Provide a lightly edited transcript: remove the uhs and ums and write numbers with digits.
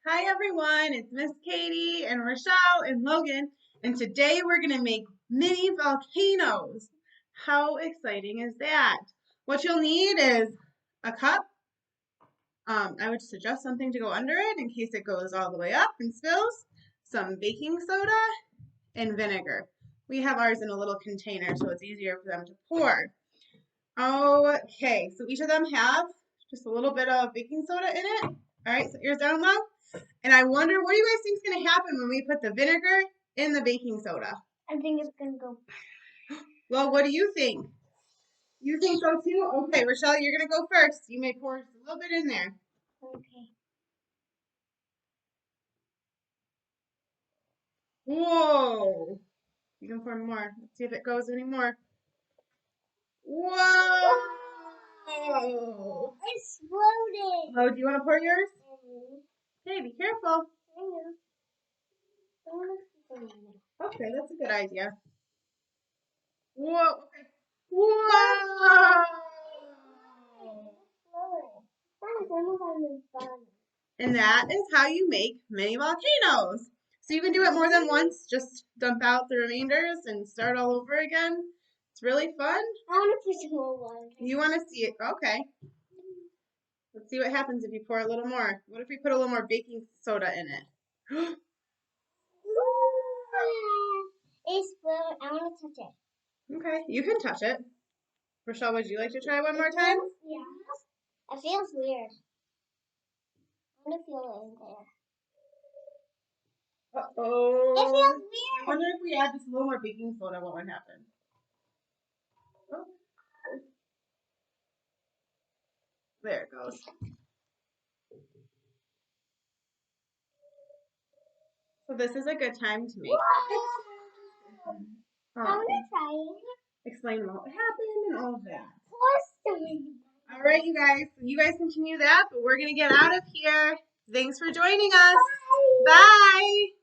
Hi everyone, it's Miss Katie and Rochelle and Logan, and today we're going to make mini volcanoes. How exciting is that? What you'll need is a cup. I would suggest something to go under it in case it goes all the way up and spills, some baking soda, and vinegar. We have ours in a little container so it's easier for them to pour. Okay, so each of them have just a little bit of baking soda in it. All right, so ears down low. And I wonder, what do you guys think is going to happen when we put the vinegar in the baking soda? I think it's going to go. Well, what do you think? You think so too? Okay, Rochelle, you're going to go first. You may pour just a little bit in there. Okay. Whoa. You can pour more. Let's see if it goes anymore. Whoa. Exploded. Oh, do you want to pour yours? Mm-hmm. Okay, be careful. I know. Okay, that's a good idea. Whoa. Okay. Whoa. And that is how you make mini volcanoes. So you can do it more than once. Just dump out the remainders and start all over again. It's really fun. I want to put more water. You want to see it? Okay. Let's see what happens if you pour a little more. What if we put a little more baking soda in it? It's good. I want to touch it. Okay, you can touch it. Rochelle, would you like to try one more time? Yeah. It feels weird. I want to feel it in there. Uh-oh. It feels weird. I wonder if we add just a little more baking soda, what would happen? Oh. There it goes. So this is a good time to make. I want to try it. Explain what happened and all of that. Awesome. All right, you guys continue that, but we're going to get out of here. Thanks for joining us. Bye. Bye.